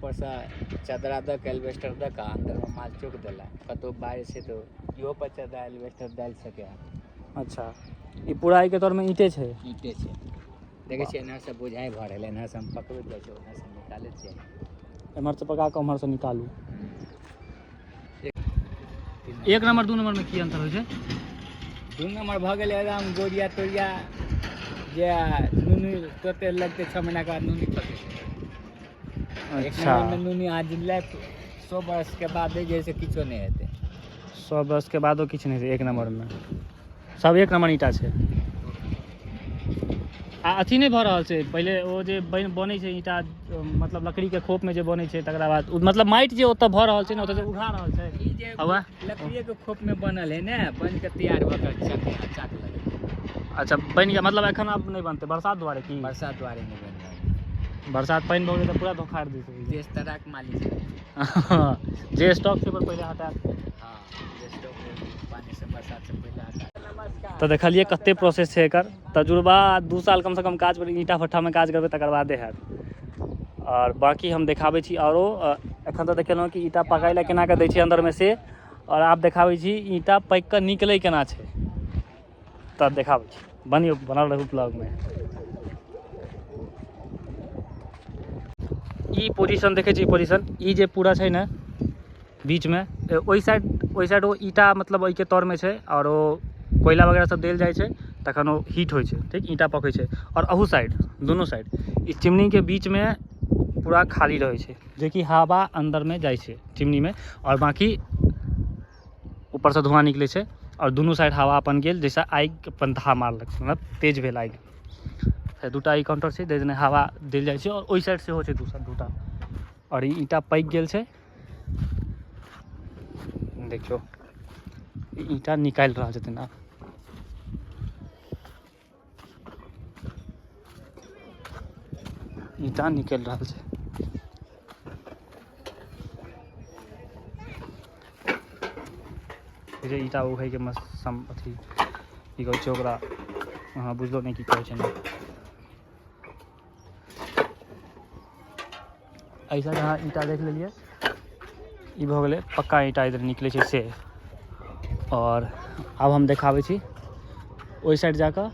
ऊपर से चदरा दऽ के एल्वेस्टर दऽ के अंदर में माल चौक देला कतौ बारिश है तो इहो पर चदरा एल्वेस्टर डाल सके। अच्छा ये पूरा के तौर में ईंटे छै। ईंटे छै देखे छियै एना से बुझाइ भर रहलै एना से हम पकड़ि जाइ छै ओना से निकालै छियै एम्हर से पका के उम्हर से निकालू। एक नंबर दू नंबर में की अंतर होइ छै? दू नंबर भऽ गेलै एकदम गोरिया तोरिया जे नूनी तोते लगते 6 महीना के बाद नूनी पकड़े। अच्छा एक में नूनी आज लाइफ 100 वर्ष के बाद जैसे किछो नहीं हेतै। 100 वर्ष के बादो किछु नहीं है एक नंबर में सब एक नंबर ईटा छै। आ अथी नहीं भऽ रहल छै पहले ओ जे बनै छै ईटा मतलब लकड़ी के खोप में जे बनै छै तकरा बाद मतलब माटि जे ओतऽ भऽ रहल छै ने ओतऽ जे उघा रहल छै ई जे लकड़िए के खोप में बनल है ना बन के तैयार भऽ के चाक लगे। अच्छा बनि गया मतलब एखन आब नहीं बनते बरसात दुआरे की? बरसात दुआरे नहीं बन रहल। बरसात पानि भऽ गेलै तऽ पूरा धोखाड़ देतै। देश तरह के मालिक है। जे स्टॉक छै पहिले हटा। हाँ जे स्टॉक पानी से बरसात से पहले हटा। तो देखलिए कते प्रोसेस है एकर तजुर्बा 2 साल कम से कम काज पर ईटा भट्ठा में काज करबे तकर बादे हैत। और बाकी हम देखाबै छी औरो एखन तो देखेलहुँ कि ईटा पकाय ला केना के दै छै अंदर में से और आब देखाबै छी ईटा पकि के निकलै केना छै तब देखाबै छी। बनियो बनल रहू ब्लॉग में। ई पोजीशन देखे छी पोजीशन ई जे पूरा छै ने बीच में ओई साइड वो ईटा मतलब ओई के तौर में छै और वो कोयला वगैरह सब देल जाए छै तखन वो हीट होइ छै ठीक ईटा पकै छै। और अहू साइड दोनों साइड इस चिमनी के बीच में पूरा खाली रहे छै जेकि हवा अंदर में जाए छै चिमनी में और बाकी ऊपर से धुआं निकले छै और दोनों साइड हवा अपन गेल जैसा आगि अपन धाह मारलक मतलब तेज भेल आगि। दूटा ई काउंटर छै जेने हवा देल जाए छै और ओई साइड से हो छै दूटा और ईटा पकि गेल छै। देखियो ईटा निकाल रहल छथिन आब। ईटा निकल रहल छै। जे ईटा उघै के मसम अथी की कहै छै ओकरा अहाँ बुझलो नहीं की कहै छै ना। ऐसा जहाँ ईटा देख लेलिए ई भऽ गेलै पक्का ईटा इधर निकले छै से। और अब हम देखाबै छी ओई साइड जाकर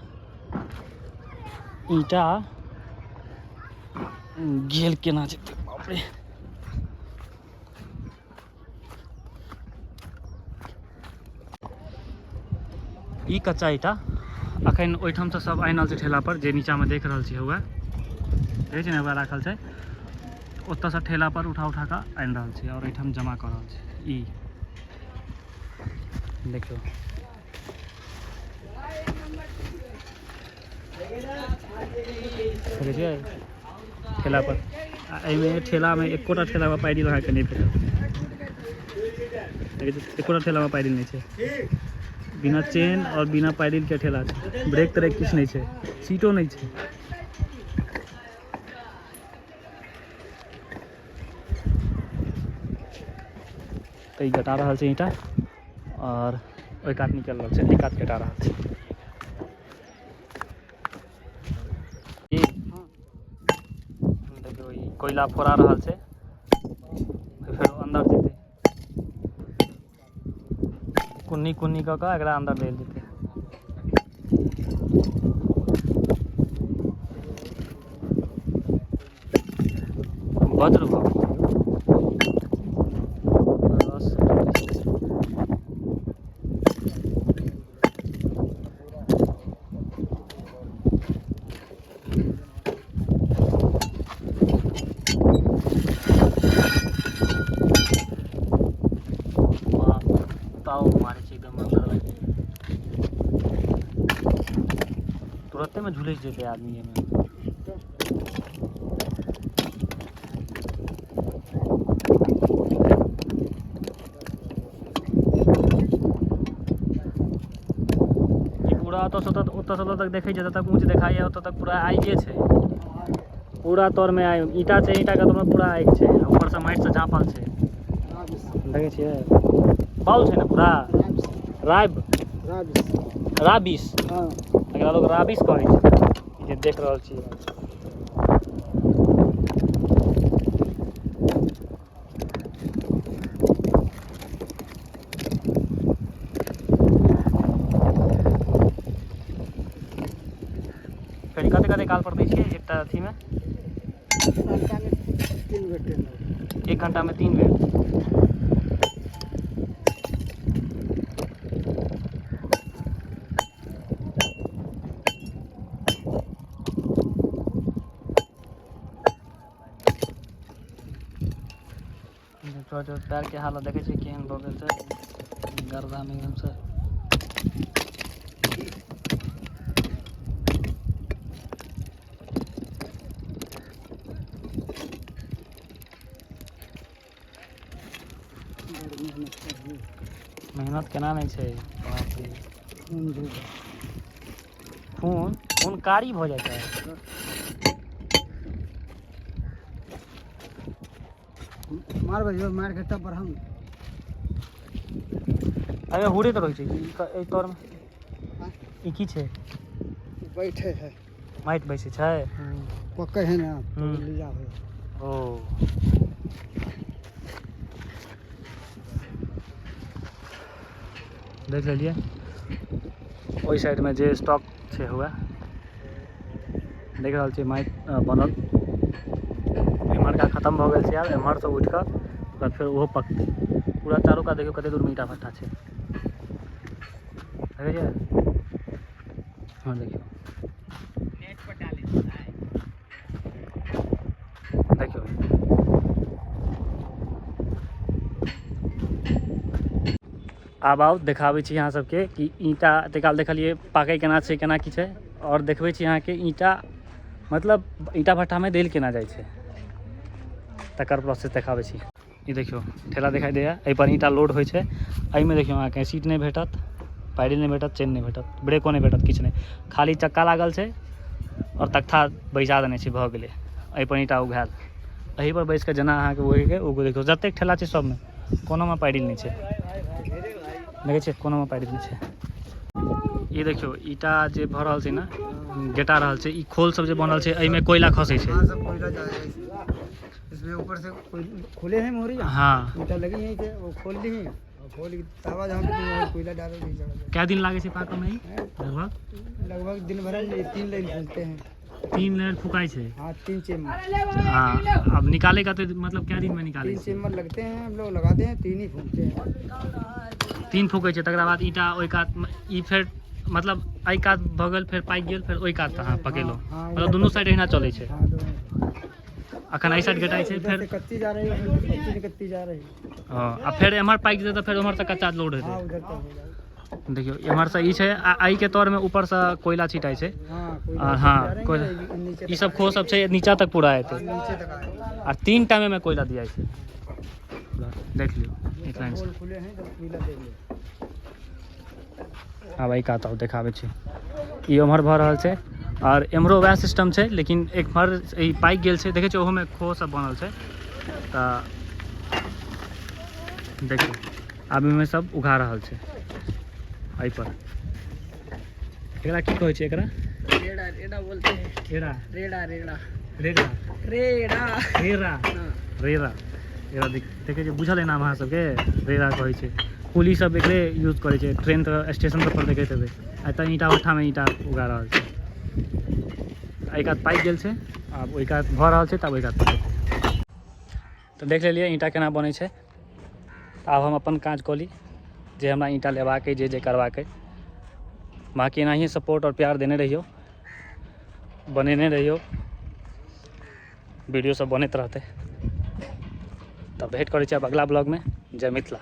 ईटा गेल केना छै। बाप रे ई कच्चा ईटा अखन ओहिठाम से सब आनल छै ठेला पर जे नीचा में देख रहल छी हुआ देखे छी ने हुआ राखल छै ओतऽ से ठेला पर उठा के आनि रहल छै और एहिठाम जमा कर रहल छै। ई देखियो देखे छियै ठेला पर एहिमे ठेला में एकोटा ठेला में पैडिल अहाँके नहीं भेटत। एकोटा ठेला में पैडिल नहीं छै बिना चेन और बिना पैडिल के ठेला छै। ब्रेक त्रेक किछु नहीं छै सीटो नहीं छै। तो ई घटा रहल छै ईटा और ओई कात निकल रहल छै एई कात घटा रहल छै। देखियो ई कोयला फोड़ा रहल छै फिर अंदर जेतै कुन्नी कऽ के एकरा अंदर लेल जेतै। वज्र मारे छै एकदम अंदर में तुरंते में झुलस जेतै आदमी में। पूरा ओतऽ से तक देखे छै तक ऊँच देखाई ओतऽ तक पूरा आगे छै पूरा तौर में ईटा छै ईटा के तौर में पूरा आगि छै ऊपर से माटि से झाँपल छै देखे छियै बाउल छै ना पूरा राबिस एकरा लोग राबिस कहै छै जे देख रहल छी। कते कते काल पर दै छियै एकटा अथी में? 1 घंटा में 3 बेर। पैर के हालत देखे छियै केहन भऽ गेल छै, गर्दा में एकदम से। मेहनत केना नहीं छै, बाप रे। खून कारी भऽ जाइ छै। मार बजियो मार के तब बढ़म। अरे हुड़े तो रहै छै ई तोर में। ई की छै? बैठे है माइट बैसे छै। पक्के है ना लिया हो। ओ देख लेलिए ओई साइड में जे स्टॉक छै हुआ देख रहल छी माइट बनल। एम्हर का खत्म भऽ गेल छै, आब एम्हर से उठ कऽ ओकर फेर ओहो पकतै। पूरा चारों का देखियो कते दूर में ईटा भट्टा छै, देखे छियै? हाँ देखियो नेट पर डाले देखियो। आब आउ देखाबै छी अहाँ सबके कि ईंटा एते काल देखलिए पाकै केना छै, केना की छै, और देखबै छी अहाँ के ईंटा मतलब ईंटा भट्टा में देल केना जाइ छै, तकर प्रोसेस देखाबै छी। ई देखियो ठेला दिखाई दैया, एहि पर ईंटा लोड होइ छै। एहि में देखियो अहाँ के सीट नहीं भेटत, पैडिल नहीं भेटत, चेन नहीं भेटत, ब्रेको नहीं भेटत, किछु नहीं, खाली चक्का लागल छै और तख्ता बैसा देने छै, भऽ गेलै। एहि पर ईंटा उघायल, एहि पर बैस के जेना अहाँ के उघि ओ देखियो जतेक ठेला छै सब में कोनो में पैडिल नहीं छै, देखे छियै कोनो में पैडिल नहीं छै। ये देखियो ईटा जे भऽ रहल छै ना, गेटा रहल छै, ई खोल सब जे बनल छै, एहि में कोयला खसै छै। इसमें ऊपर से खोले हैं मोहरी। हाँ ईटा लगी है कि वो खोल दी है, खोल के तावा जहाँ पे कोयला डाले नहीं चढ़ा। क्या दिन लागे छै पाकऽ में? लगभग दिन भर 3 लाइन फूकते हैं। 3 लेयर फुकाई छै। हाँ 3 चेम्बर। हाँ अब निकाले का तो मतलब क्या दिन में निकाले? 3 चेम्बर लगते हैं, हम लोग लगाते हैं, 3 ही फूकते हैं। 3 फूकै छै, तकरा बाद ईटा ओइ कात ई फेर मतलब एहि कात भऽ गेल, फेर पाकि गेल, फेर ओइ कात अहाँ पकेलहुँ, मतलब दुनू साइड एहिना चलै छै। अखन एहि साइड गेटाइ छै, फेर कच्ची जा रही है, कच्ची जा रही है। हाँ आ फेर एम्हर पाकि जेतै, फेर उम्हर से कच्चा लोड हेतै। हाँ उधर तक हो जाएगा। देखियो एम्हर से ई छै, एहि के तौर में ऊपर से कोयला छिटाइ छै। हाँ कोयला ई सब खो सब छै, नीचा तक पूरा एतै नीचे तक आएगा। और 3 टाइम में कोयला दिया छै। देख लियो एक लाइन से। खुले हैं तो कोयला देंगे। आब एहि कात आउ देखाबै छी। ई उम्हर भऽ रहल छै और एम्हरो वएह सिस्टम छै, लेकिन एम्हर ई पाकि गेल छै, देखे छियै ओहो में खो सब बनल छै। तऽ देखियो आब में सब उघा रहल छै। एहि पर एकरा की कहै छै? एकरा रेड़ा रेड़ा बोलते हैं। रेड़ा रेड़ा रेड़ा रेड़ा रेड़ा रेड़ा रेड़ा एकरा देखे छियै, बुझल है नाम अहाँ सबके? रेड़ा कहै छै। कुली सब एकरे यूज करै छै, ट्रेन तऽ स्टेशन सब पर देखैत हेबै। एतऽ ईंटा भट्ठा में ईंटा उगा रहल छै। एहि कात पाकि गेल छै, आब ओहि कात भऽ रहल छै, तब ओहि कात पकेतै। तऽ देख लेलिए ईंटा केना बनै छै। आब हम अपन काज कऽ ली, जे हमरा ईंटा लेबाक अइ, जे करबाक अइ। बाकी एनाहिए सपोर्ट और प्यार देने रहियो, बनेने रहियो, वीडियो सब बनैत रहतै। तऽ भेंट करै छी आब अगला ब्लॉग में। जय मिथिला।